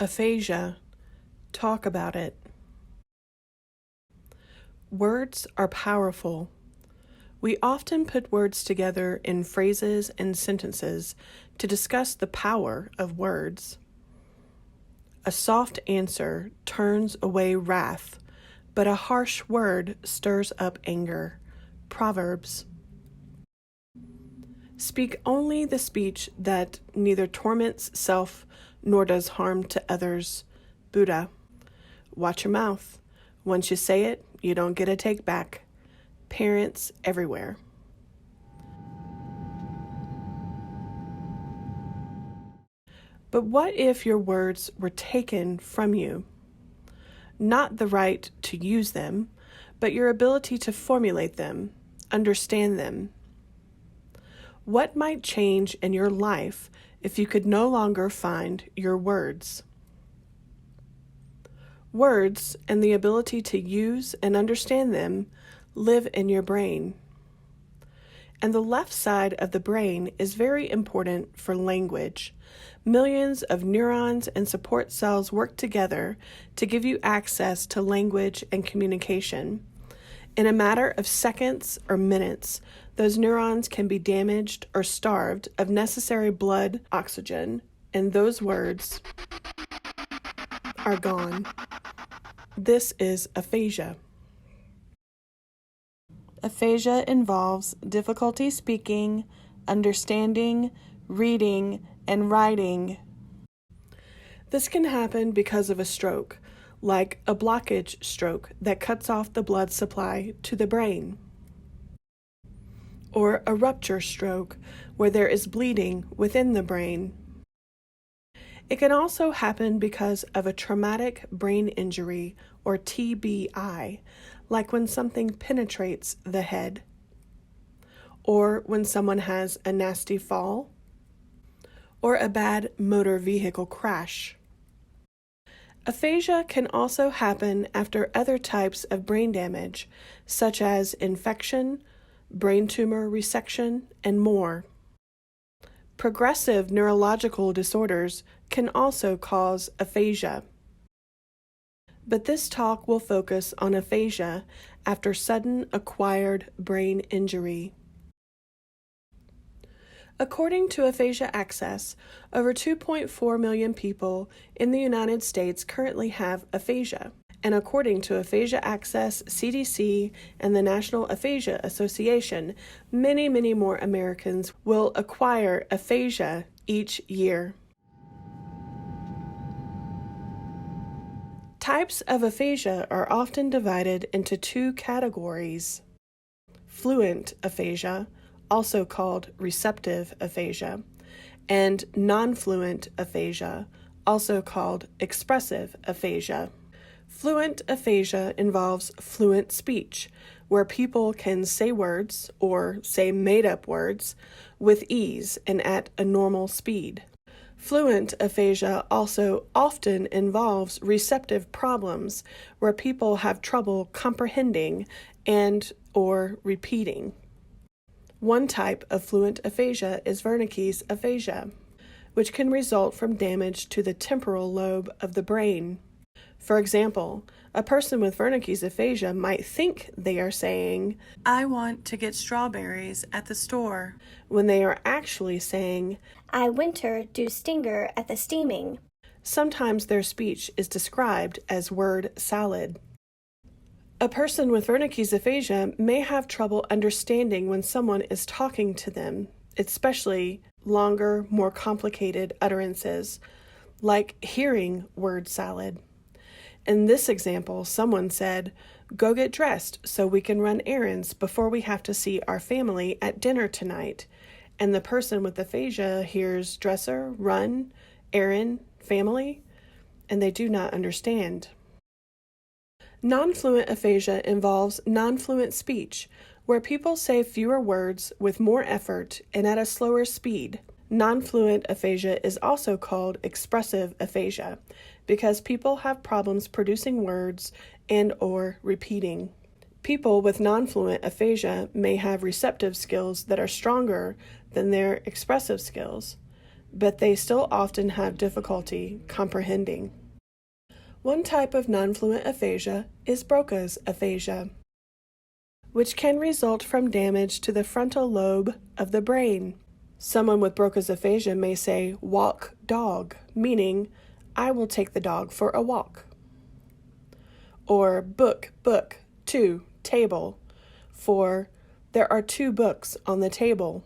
Aphasia. Talk about it. Words are powerful. We often put words together in phrases and sentences to discuss the power of words. A soft answer turns away wrath, but a harsh word stirs up anger. Proverbs. Speak only the speech that neither torments self nor does harm to others. Buddha. Watch your mouth. Once you say it, you don't get a take back. Parents everywhere. But what if your words were taken from you? Not the right to use them, but your ability to formulate them, understand them. What might change in your life if you could no longer find your words? Words and the ability to use and understand them live in your brain. And the left side of the brain is very important for language. Millions of neurons and support cells work together to give you access to language and communication. In a matter of seconds or minutes, those neurons can be damaged or starved of necessary blood oxygen, and those words are gone. This is aphasia. Aphasia involves difficulty speaking, understanding, reading, and writing. This can happen because of a stroke, like a blockage stroke that cuts off the blood supply to the brain, or a rupture stroke where there is bleeding within the brain. It can also happen because of a traumatic brain injury, or TBI, like when something penetrates the head, or when someone has a nasty fall, or a bad motor vehicle crash. Aphasia can also happen after other types of brain damage, such as infection, brain tumor resection, and more. Progressive neurological disorders can also cause aphasia. But this talk will focus on aphasia after sudden acquired brain injury. According to Aphasia Access, over 2.4 million people in the United States currently have aphasia. And according to Aphasia Access, CDC, and the National Aphasia Association, many, many more Americans will acquire aphasia each year. Types of aphasia are often divided into two categories: fluent aphasia, also called receptive aphasia, and non-fluent aphasia, also called expressive aphasia. Fluent aphasia involves fluent speech, where people can say words or say made-up words with ease and at a normal speed. Fluent aphasia also often involves receptive problems, where people have trouble comprehending and or repeating. One type of fluent aphasia is Wernicke's aphasia, which can result from damage to the temporal lobe of the brain. For example, a person with Wernicke's aphasia might think they are saying, "I want to get strawberries at the store," when they are actually saying, "I winter do stinger at the steaming." Sometimes their speech is described as word salad. A person with Wernicke's aphasia may have trouble understanding when someone is talking to them, especially longer, more complicated utterances, like hearing word salad. In this example, someone said, "Go get dressed so we can run errands before we have to see our family at dinner tonight." And the person with aphasia hears dresser, run, errand, family, and they do not understand. Non-fluent aphasia involves non-fluent speech, where people say fewer words with more effort and at a slower speed. Non-fluent aphasia is also called expressive aphasia because people have problems producing words and or repeating. People with non-fluent aphasia may have receptive skills that are stronger than their expressive skills. but they still often have difficulty comprehending. One type of non-fluent aphasia is Broca's aphasia, which can result from damage to the frontal lobe of the brain. Someone with Broca's aphasia may say, "walk dog," meaning, "I will take the dog for a walk." Or book, two, table, for there are two books on the table.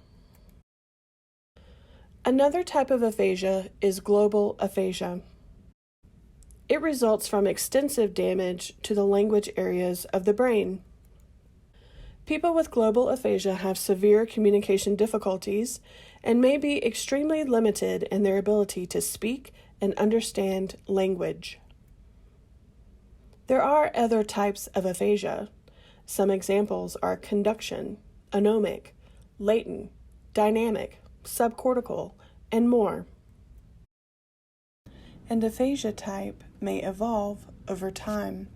Another type of aphasia is global aphasia. It results from extensive damage to the language areas of the brain. People with global aphasia have severe communication difficulties and may be extremely limited in their ability to speak and understand language. There are other types of aphasia. Some examples are conduction, anomic, latent, dynamic, subcortical, and more. And aphasia type may evolve over time.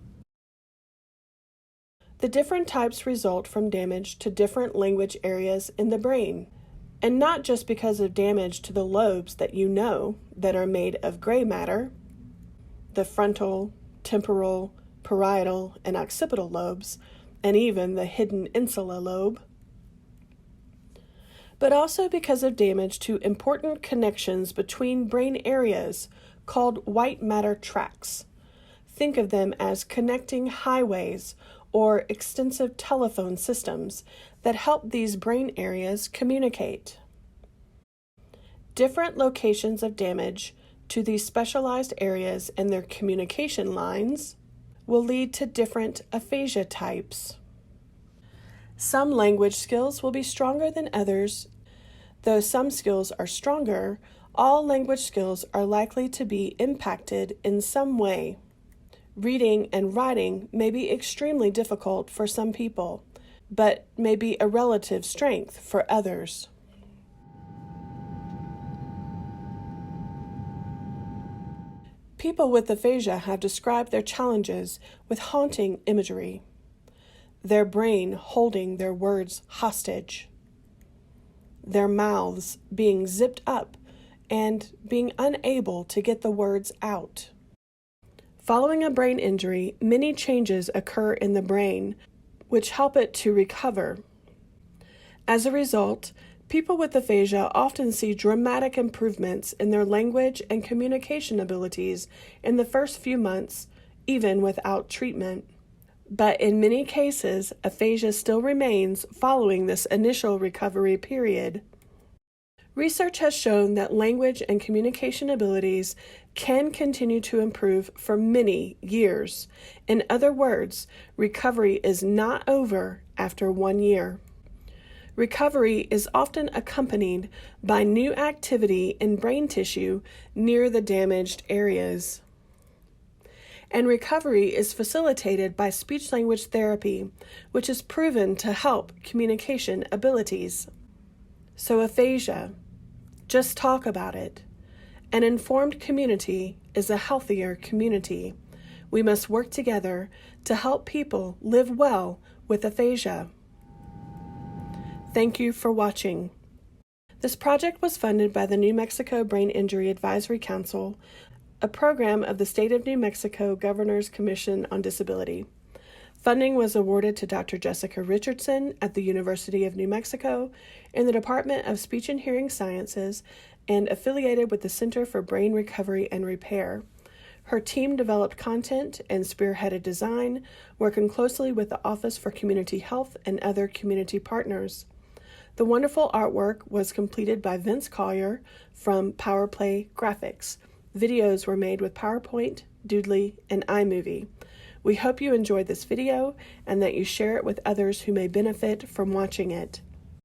The different types result from damage to different language areas in the brain, and not just because of damage to the lobes that you know that are made of gray matter, the frontal, temporal, parietal, and occipital lobes, and even the hidden insula lobe, but also because of damage to important connections between brain areas called white matter tracts. Think of them as connecting highways or extensive telephone systems that help these brain areas communicate. Different locations of damage to these specialized areas and their communication lines will lead to different aphasia types. Some language skills will be stronger than others. Though some skills are stronger, all language skills are likely to be impacted in some way. Reading and writing may be extremely difficult for some people, but may be a relative strength for others. People with aphasia have described their challenges with haunting imagery, their brain holding their words hostage, their mouths being zipped up and being unable to get the words out. Following a brain injury, many changes occur in the brain, which help it to recover. As a result, people with aphasia often see dramatic improvements in their language and communication abilities in the first few months, even without treatment. But in many cases, aphasia still remains following this initial recovery period. Research has shown that language and communication abilities can continue to improve for many years. In other words, recovery is not over after 1 year. Recovery is often accompanied by new activity in brain tissue near the damaged areas. And recovery is facilitated by speech-language therapy, which is proven to help communication abilities. So aphasia, just talk about it. An informed community is a healthier community. We must work together to help people live well with aphasia. Thank you for watching. This project was funded by the New Mexico Brain Injury Advisory Council, a program of the State of New Mexico Governor's Commission on Disability. Funding was awarded to Dr. Jessica Richardson at the University of New Mexico in the Department of Speech and Hearing Sciences and affiliated with the Center for Brain Recovery and Repair. Her team developed content and spearheaded design, working closely with the Office for Community Health and other community partners. The wonderful artwork was completed by Vince Collier from PowerPlay Graphics. Videos were made with PowerPoint, Doodly, and iMovie. We hope you enjoyed this video and that you share it with others who may benefit from watching it.